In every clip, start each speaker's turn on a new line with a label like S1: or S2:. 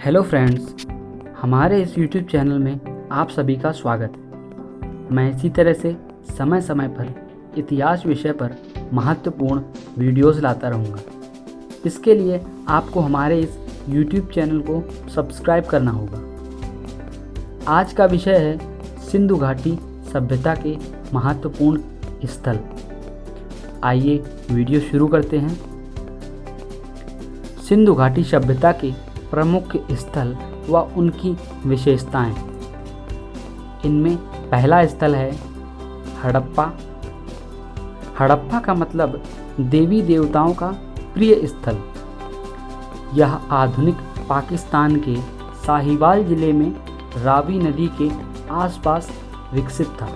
S1: Hello friends, हमारे इस YouTube channel में आप सभी का स्वागत है। मैं इसी तरह से समय समय पर इतिहास विषय पर महत्वपूर्ण वीडियोस लाता रहूँगा। इसके लिए आपको हमारे इस YouTube चैनल को सब्सक्राइब करना होगा। आज का विषय है सिंधु घाटी सभ्यता के महत्वपूर्ण स्थल। आइए वीडियो शुरू करते हैं। सिंधु घाटी सभ्यता के प्रमुख स्थल व उनकी विशेषताएं। इनमें पहला स्थल है हड़प्पा। हड़प्पा का मतलब देवी देवताओं का प्रिय स्थल। यह आधुनिक पाकिस्तान के साहिवाल जिले में रावी नदी के आसपास विकसित था।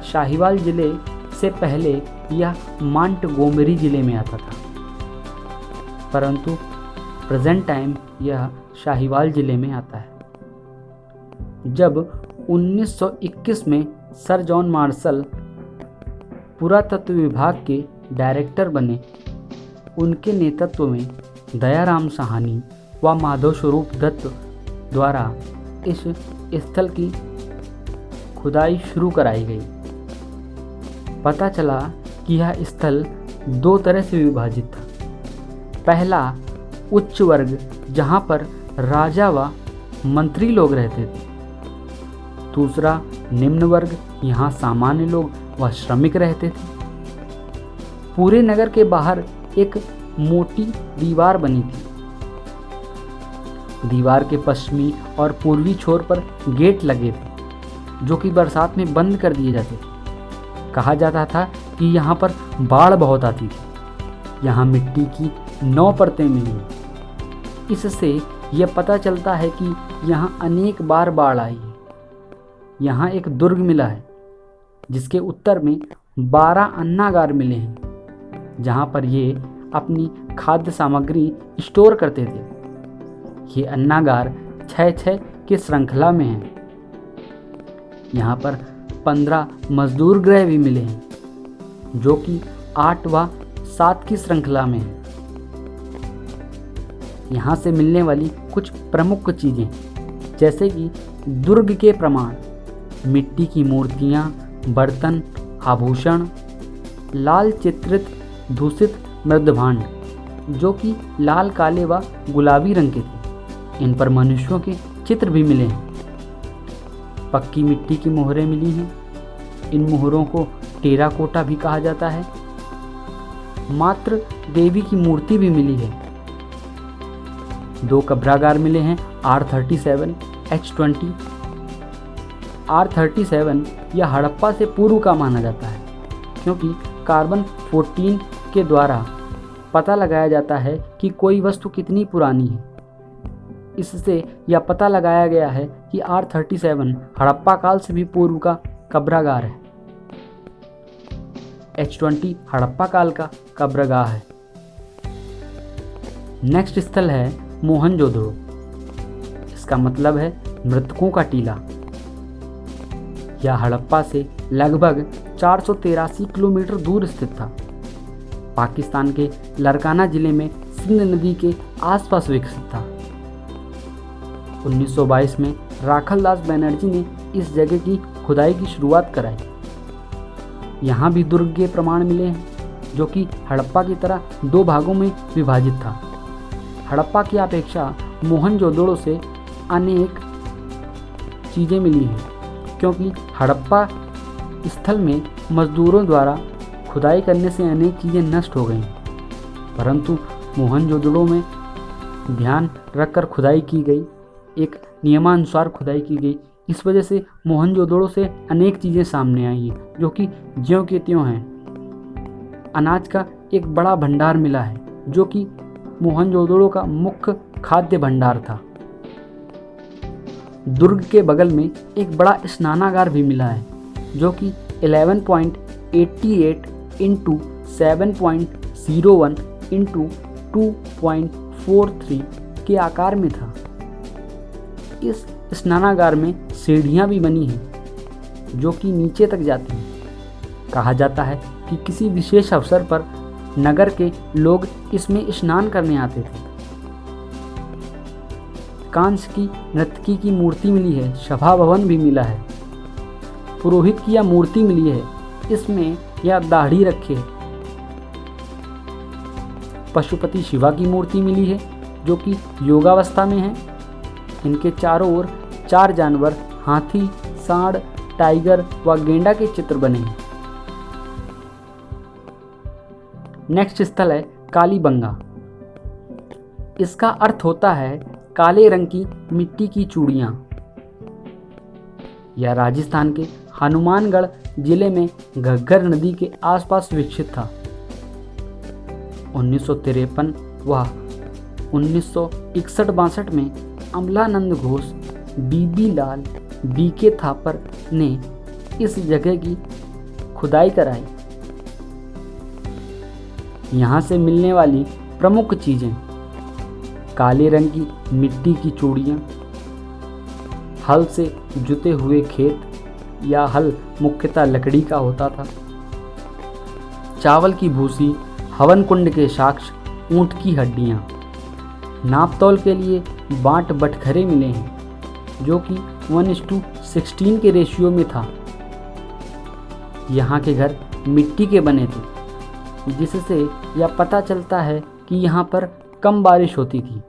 S1: साहिवाल जिले से पहले यह मांटगोमरी जिले में आता था, परंतु प्रेजेंट टाइम यह साहिवाल जिले में आता है। जब 1921 में सर जॉन मार्शल पुरातत्व विभाग के डायरेक्टर बने, उनके नेतृत्व में दयाराम साहनी व माधव स्वरूप दत्त द्वारा इस स्थल की खुदाई शुरू कराई गई। पता चला कि यह स्थल दो तरह से विभाजित था। पहला उच्च वर्ग, जहाँ पर राजा व मंत्री लोग रहते थे। दूसरा निम्न वर्ग, यहाँ सामान्य लोग व श्रमिक रहते थे। पूरे नगर के बाहर एक मोटी दीवार बनी थी। दीवार के पश्चिमी और पूर्वी छोर पर गेट लगे थे, जो कि बरसात में बंद कर दिए जाते थे। कहा जाता था कि यहाँ पर बाढ़ बहुत आती थी। यहाँ मिट्टी की 9 परतें मिली। इससे यह पता चलता है कि यहाँ अनेक बार बाढ़ आई है। यहाँ एक दुर्ग मिला है, जिसके उत्तर में 12 अन्नागार मिले हैं, जहाँ पर ये अपनी खाद्य सामग्री स्टोर करते थे। ये अन्नागार 6-6 की श्रृंखला में हैं। यहाँ पर 15 मजदूर गृह भी मिले हैं, जो कि 8 व 7 की श्रृंखला में हैं। यहाँ से मिलने वाली कुछ प्रमुख चीज़ें, जैसे कि दुर्ग के प्रमाण, मिट्टी की मूर्तियाँ, बर्तन, आभूषण, लाल चित्रित दूषित मृदभांड, जो कि लाल, काले व गुलाबी रंग के थे। इन पर मनुष्यों के चित्र भी मिले हैं। पक्की मिट्टी की मोहरें मिली हैं। इन मोहरों को टेराकोटा भी कहा जाता है। मात्र देवी की मूर्ति भी मिली है। 2 कब्रागार मिले हैं, R37, H20। R37 यह हड़प्पा से पूर्व का माना जाता है, क्योंकि कार्बन 14 के द्वारा पता लगाया जाता है कि कोई वस्तु कितनी पुरानी है। इससे यह पता लगाया गया है कि R37 हड़प्पा काल से भी पूर्व का कब्रागार है। H20 हड़प्पा काल का कब्रगाह है। नेक्स्ट स्थल है मोहनजोदड़ो। इसका मतलब है मृतकों का टीला। यह हड़प्पा से लगभग 483 किलोमीटर दूर स्थित था। पाकिस्तान के लरकाना जिले में सिंध नदी के आसपास विकसित था। 1922 में राखलदास बनर्जी ने इस जगह की खुदाई की शुरुआत कराई। यहाँ भी दुर्ग के प्रमाण मिले हैं, जो कि हड़प्पा की तरह 2 भागों में विभाजित था। हड़प्पा की अपेक्षा मोहनजोदड़ो से अनेक चीज़ें मिली हैं, क्योंकि हड़प्पा स्थल में मजदूरों द्वारा खुदाई करने से अनेक चीज़ें नष्ट हो गई, परंतु मोहनजोदड़ो में ध्यान रखकर खुदाई की गई, एक नियमानुसार खुदाई की गई। इस वजह से मोहनजोदड़ो से अनेक चीज़ें सामने आई हैं, जो कि ज्यों के त्यों हैं। अनाज का एक बड़ा भंडार मिला है, जो कि मोहनजोदड़ो का मुख्य खाद्य भंडार था। दुर्ग के बगल में एक बड़ा स्नानागार भी मिला है, जो कि 11.88 इंटू 7.01 इंटू 2.43 के आकार में था। इस स्नानागार में सीढ़ियाँ भी बनी हैं, जो कि नीचे तक जाती हैं। कहा जाता है कि किसी विशेष अवसर पर नगर के लोग इसमें स्नान करने आते थे। कांस्य की नर्तकी की मूर्ति मिली है, सभा भवन भी मिला है। पुरोहित की यह मूर्ति मिली है, इसमें यह दाढ़ी रखे। पशुपति शिवा की मूर्ति मिली है जो कि योगावस्था में है। इनके चारों ओर 4 जानवर हाथी, सांड, टाइगर व गेंडा के चित्र बने हैं। नेक्स्ट स्थल है कालीबंगा। इसका अर्थ होता है काले रंग की मिट्टी की चूड़ियाँ। यह राजस्थान के हनुमानगढ़ जिले में घग्गर नदी के आसपास विकसित था। 1953 व 1961-62 में अमलानंद घोष, बीबी लाल, बीके थापर ने इस जगह की खुदाई कराई। यहाँ से मिलने वाली प्रमुख चीज़ें काले रंग की मिट्टी की चूड़ियाँ, हल से जुते हुए खेत या हल मुख्यतः लकड़ी का होता था, चावल की भूसी, हवन कुंड के साक्ष्य, ऊंट की हड्डियाँ। नापतोल के लिए बाँट बटखरे मिले हैं जो कि 1:16 के रेशियो में था। यहाँ के घर मिट्टी के बने थे, जिससे यह पता चलता है कि यहाँ पर कम बारिश होती थी।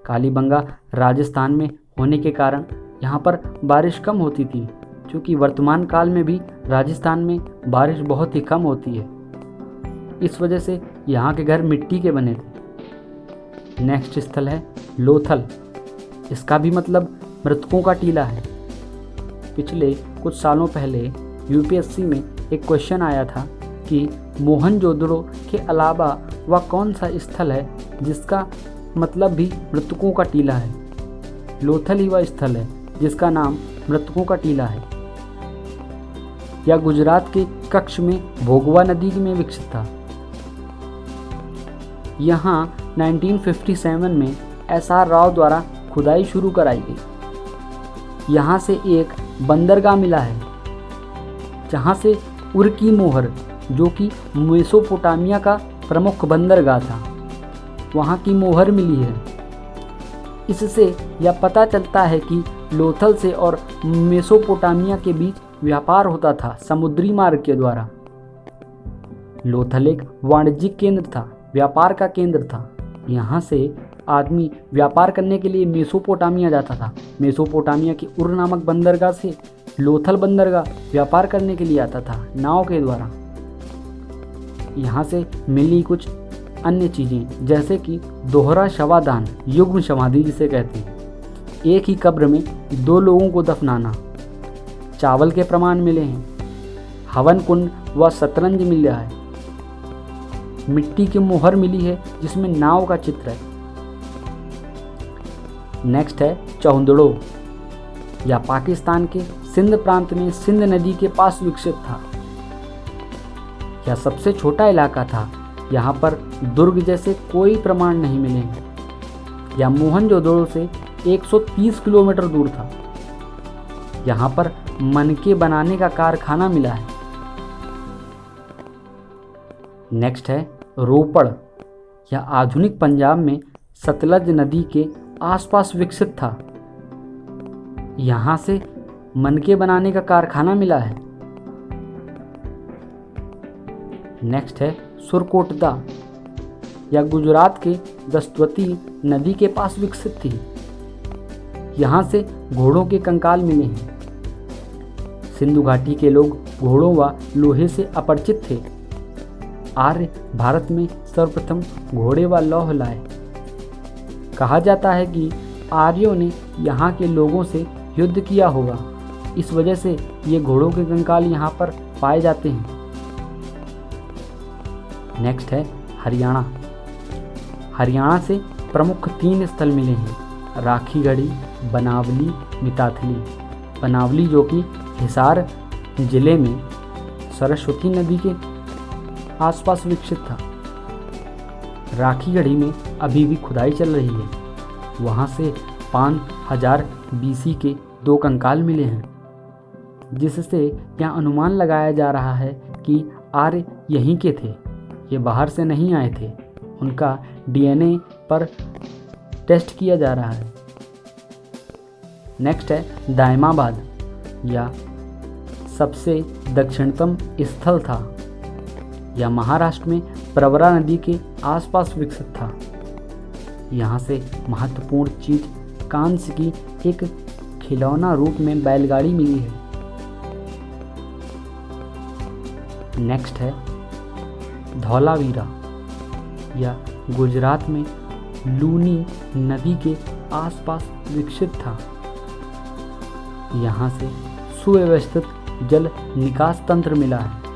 S1: कालीबंगा राजस्थान में होने के कारण यहाँ पर बारिश कम होती थी, क्योंकि वर्तमान काल में भी राजस्थान में बारिश बहुत ही कम होती है। इस वजह से यहाँ के घर मिट्टी के बने थे। नेक्स्ट स्थल है लोथल। इसका भी मतलब मृतकों का टीला है। पिछले कुछ सालों पहले यूपीएससी में एक क्वेश्चन आया था कि मोहनजोदड़ो के अलावा वह कौन सा स्थल है जिसका मतलब भी मृतकों का टीला है। लोथल ही वह स्थल है जिसका नाम मृतकों का टीला है। यह गुजरात के कच्छ में भोगवा नदी में विकसित था। यहाँ 1957 में एस.आर. राव द्वारा खुदाई शुरू कराई गई। यहाँ से एक बंदरगाह मिला है, जहाँ से उर की मोहर, जो कि मेसोपोटामिया का प्रमुख बंदरगाह था, वहाँ की मोहर मिली है। इससे यह पता चलता है कि लोथल से और मेसोपोटामिया के बीच व्यापार होता था समुद्री मार्ग के द्वारा। लोथल एक वाणिज्यिक केंद्र था, व्यापार का केंद्र था। यहाँ से आदमी व्यापार करने के लिए मेसोपोटामिया जाता था। मेसोपोटामिया के उर नामक बंदरगाह से लोथल बंदरगाह व्यापार करने के लिए आता था नाव के द्वारा। यहाँ से मिली कुछ अन्य चीज़ें, जैसे कि दोहरा शवादान, युग्म समाधि जिसे कहते हैं, एक ही कब्र में 2 लोगों को दफनाना, चावल के प्रमाण मिले हैं, हवन कुंड व शतरंज मिला है, मिट्टी की मोहर मिली है जिसमें नाव का चित्र है। नेक्स्ट है चौंदड़ो। यह पाकिस्तान के सिंध प्रांत में सिंध नदी के पास विकसित था। यह सबसे छोटा इलाका था। यहाँ पर दुर्ग जैसे कोई प्रमाण नहीं मिले हैं। यह मोहनजोदड़ो से 130 किलोमीटर दूर था। यहाँ पर मनके बनाने का कारखाना मिला है। नेक्स्ट है रोपड़। यह आधुनिक पंजाब में सतलज नदी के आसपास विकसित था। यहाँ से मनके बनाने का कारखाना मिला है। नेक्स्ट है सुरकोटदा। यह गुजरात के दस्तवती नदी के पास विकसित थी। यहाँ से घोड़ों के कंकाल मिले हैं। सिंधु घाटी के लोग घोड़ों व लोहे से अपरिचित थे। आर्य भारत में सर्वप्रथम घोड़े व लौह लाए। कहा जाता है कि आर्यों ने यहाँ के लोगों से युद्ध किया होगा, इस वजह से ये घोड़ों के कंकाल यहाँ पर पाए जाते हैं। नेक्स्ट है हरियाणा। हरियाणा से प्रमुख 3 स्थल मिले हैं, राखीगढ़ी, बनावली, मिताथली। बनावली जो कि हिसार जिले में सरस्वती नदी के आसपास विकसित था। राखीगढ़ी में अभी भी खुदाई चल रही है। वहाँ से 5000 BC के 2 कंकाल मिले हैं, जिससे यह अनुमान लगाया जा रहा है कि आर्य यहीं के थे, ये बाहर से नहीं आए थे। उनका DNA पर टेस्ट किया जा रहा है। नेक्स्ट है दायमाबाद, या सबसे दक्षिणतम स्थल था। यह महाराष्ट्र में प्रवरा नदी के आसपास विकसित था। यहाँ से महत्वपूर्ण चीज कांस्य की एक खिलौना रूप में बैलगाड़ी मिली है। नेक्स्ट है धौलावीरा, यह गुजरात में लूनी नदी के आसपास विकसित था। यहाँ से सुव्यवस्थित जल निकास तंत्र मिला है।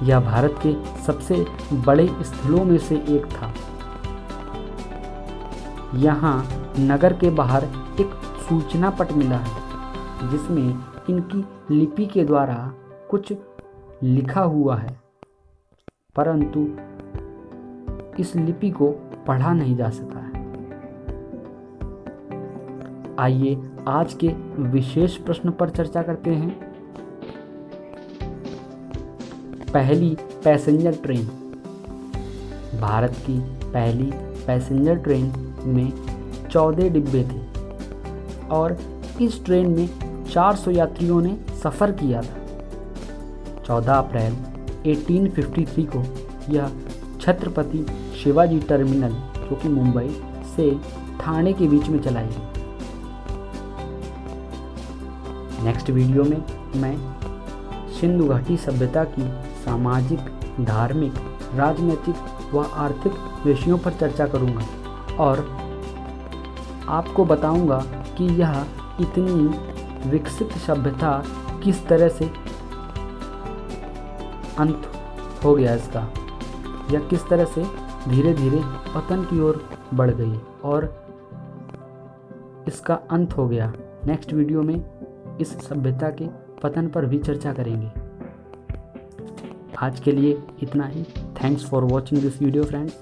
S1: यह भारत के सबसे बड़े स्थलों में से एक था। यहाँ नगर के बाहर एक सूचना पट मिला है जिसमें इनकी लिपि के द्वारा कुछ लिखा हुआ है, परंतु इस लिपि को पढ़ा नहीं जा सका है। आइए आज के विशेष प्रश्न पर चर्चा करते हैं। पहली पैसेंजर ट्रेन। भारत की पहली पैसेंजर ट्रेन में 14 डिब्बे थे और इस ट्रेन में 400 यात्रियों ने सफ़र किया था। 14 अप्रैल 1853 को यह छत्रपति शिवाजी टर्मिनल, जो कि मुंबई से ठाणे के बीच में चलाई गई। नेक्स्ट वीडियो में मैं सिंधु घाटी सभ्यता की सामाजिक, धार्मिक, राजनीतिक व आर्थिक विषयों पर चर्चा करूंगा और आपको बताऊंगा कि यह इतनी विकसित सभ्यता किस तरह से अंत हो गया इसका, या किस तरह से धीरे धीरे पतन की ओर बढ़ गई और इसका अंत हो गया। नेक्स्ट वीडियो में इस सभ्यता के पतन पर भी चर्चा करेंगे। आज के लिए इतना ही। Thanks for watching this video friends.